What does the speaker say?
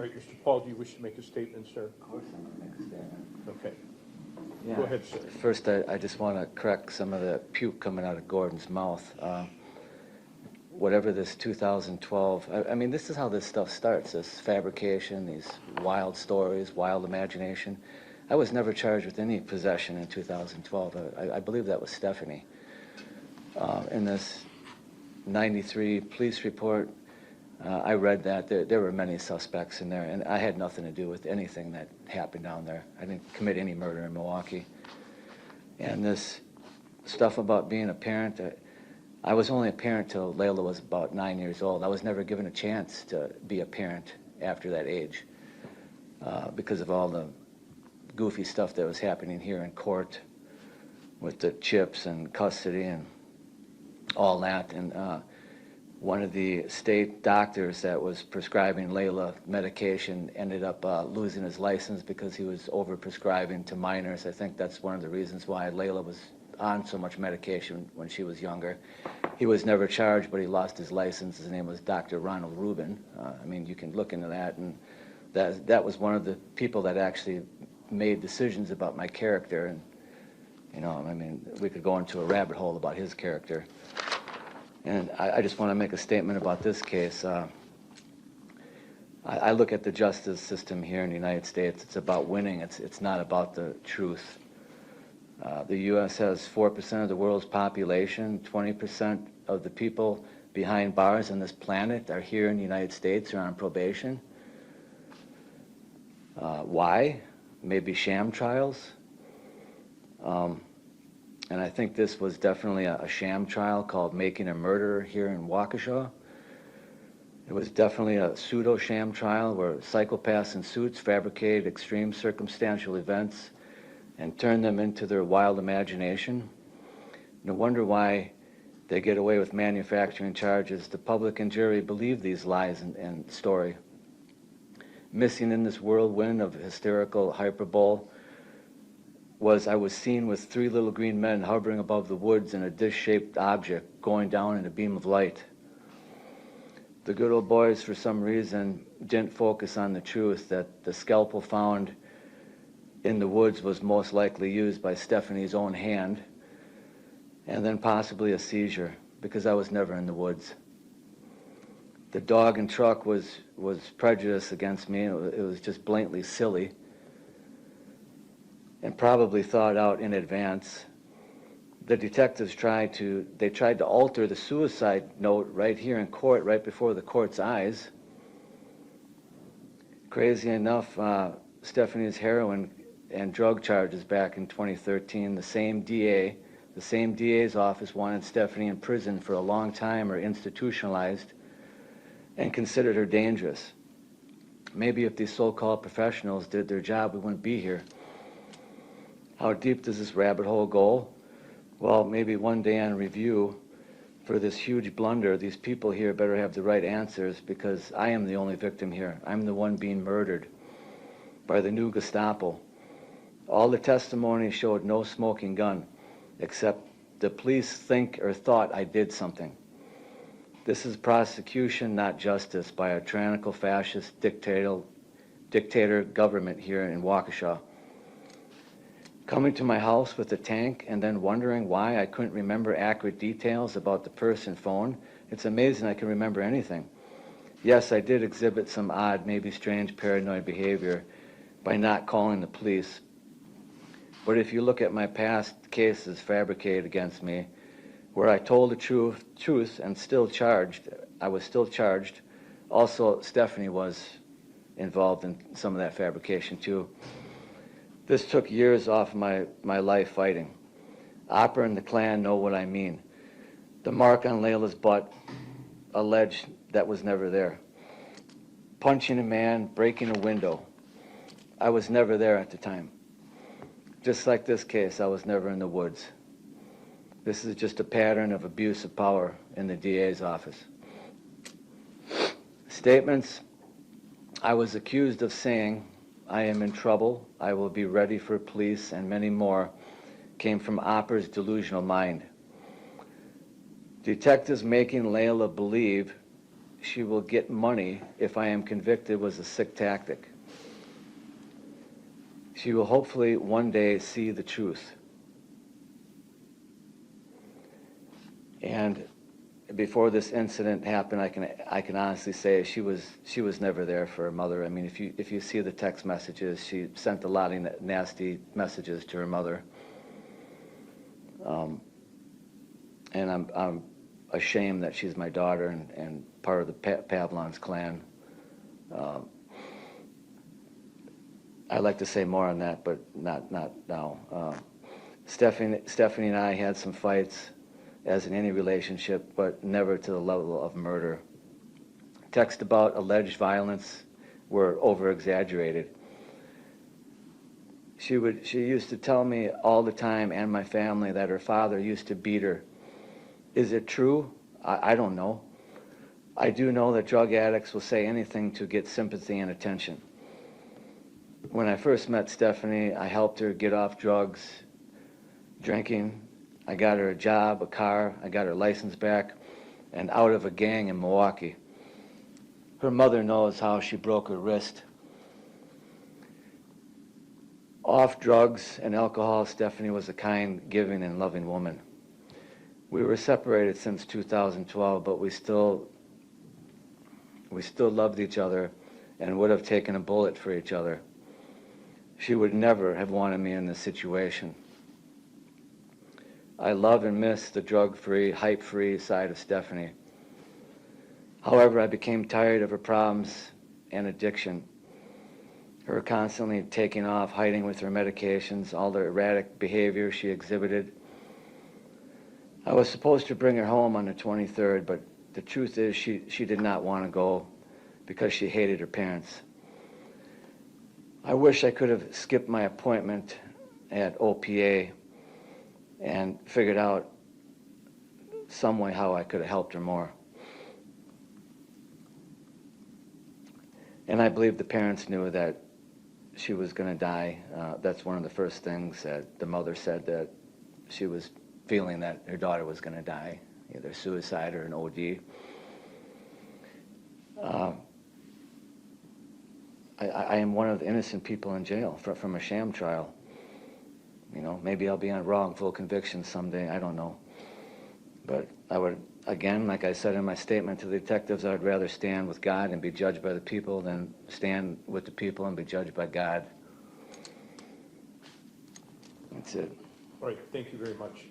right, Mr. Pahl, do you wish to make a statement, sir? Of course I'm going to make a statement. Okay. Yeah. Go ahead, sir. First, I just want to correct some of the puke coming out of Gordon's mouth. Whatever this 2012, I mean, this is how this stuff starts, this fabrication, these wild stories, wild imagination. I was never charged with any possession in 2012. I believe that was Stephanie. In this 93 police report, I read that there were many suspects in there, and I had nothing to do with anything that happened down there. I didn't commit any murder in Milwaukee. And this stuff about being a parent, I was only a parent till Layla was about 9 years old. I was never given a chance to be a parent after that age because of all the goofy stuff that was happening here in court with the chips and custody and all that. And one of the state doctors that was prescribing Layla medication ended up losing his license because he was over-prescribing to minors. I think that's one of the reasons why Layla was on so much medication when she was younger. He was never charged, but he lost his license. His name was Dr. Ronald Rubin. I mean, you can look into that, and that was one of the people that actually made decisions about my character. And, you know, I mean, we could go into a rabbit hole about his character. And I just want to make a statement about this case. I look at the justice system here in the United States. It's about winning. It's not about the truth. The U.S. has 4% of the world's population. 20% of the people behind bars on this planet are here in the United States or on probation. Why? Maybe sham trials. And I think this was definitely a sham trial called Making a Murderer here in Waukesha. It was definitely a pseudo-sham trial where psychopaths in suits fabricated extreme circumstantial events and turned them into their wild imagination. No wonder why they get away with manufacturing charges. The public and jury believe these lies and story. Missing in this whirlwind of hysterical hyperbole I was seen with 3 little green men hovering above the woods in a dish-shaped object going down in a beam of light. The good old boys, for some reason, didn't focus on the truth that the scalpel found in the woods was most likely used by Stephanie's own hand, and then possibly a seizure, because I was never in the woods. The dog and truck was prejudiced against me. It was just blatantly silly and probably thought out in advance. The detectives tried to alter the suicide note right here in court, right before the court's eyes. Crazy enough, Stephanie's heroin and drug charges back in 2013, the same DA's office wanted Stephanie in prison for a long time or institutionalized and considered her dangerous. Maybe if these so-called professionals did their job, we wouldn't be here. How deep does this rabbit hole go? Well, maybe one day on review for this huge blunder, these people here better have the right answers, because I am the only victim here. I'm the one being murdered by the new Gestapo. All the testimony showed no smoking gun, except the police think or thought I did something. This is prosecution, not justice, by a tyrannical fascist dictator government here in Waukesha. Coming to my house with a tank and then wondering why I couldn't remember accurate details about the person phone. It's amazing I can remember anything. Yes, I did exhibit some odd, maybe strange paranoid behavior by not calling the police. But if you look at my past cases fabricated against me, where I told the truth and I was still charged. Also, Stephanie was involved in some of that fabrication too. This took years off my life fighting. Opera and the Klan know what I mean. The mark on Layla's butt, alleged that was never there. Punching a man, breaking a window. I was never there at the time. Just like this case, I was never in the woods. This is just a pattern of abuse of power in the DA's office. Statements I was accused of saying, I am in trouble, I will be ready for police, and many more, came from Opera's delusional mind. Detectives making Layla believe she will get money if I am convicted was a sick tactic. She will hopefully one day see the truth. And before this incident happened, I can honestly say she was never there for her mother. I mean, if you see the text messages, she sent a lot of nasty messages to her mother. And I'm ashamed that she's my daughter and part of the Pavlon's clan. I'd like to say more on that, but not now. Stephanie and I had some fights, as in any relationship, but never to the level of murder. Texts about alleged violence were over-exaggerated. She used to tell me all the time, and my family, that her father used to beat her. Is it true? I don't know. I do know that drug addicts will say anything to get sympathy and attention. When I first met Stephanie, I helped her get off drugs, drinking. I got her a job, a car, I got her license back, and out of a gang in Milwaukee. Her mother knows how she broke her wrist. Off drugs and alcohol, Stephanie was a kind, giving, and loving woman. We were separated since 2012, but we still loved each other and would have taken a bullet for each other. She would never have wanted me in this situation. I love and miss the drug-free, hype-free side of Stephanie. However, I became tired of her problems and addiction. Her constantly taking off, hiding with her medications, all the erratic behavior she exhibited. I was supposed to bring her home on the 23rd, but the truth is she did not want to go because she hated her parents. I wish I could have skipped my appointment at OPA and figured out some way how I could have helped her more. And I believe the parents knew that she was going to die. That's one of the first things that the mother said, that she was feeling that her daughter was going to die, either suicide or an OD. I am one of the innocent people in jail from a sham trial. You know, maybe I'll be on wrongful conviction someday, I don't know. But I would, again, like I said in my statement to the detectives, I'd rather stand with God and be judged by the people than stand with the people and be judged by God. That's it. All right, thank you very much.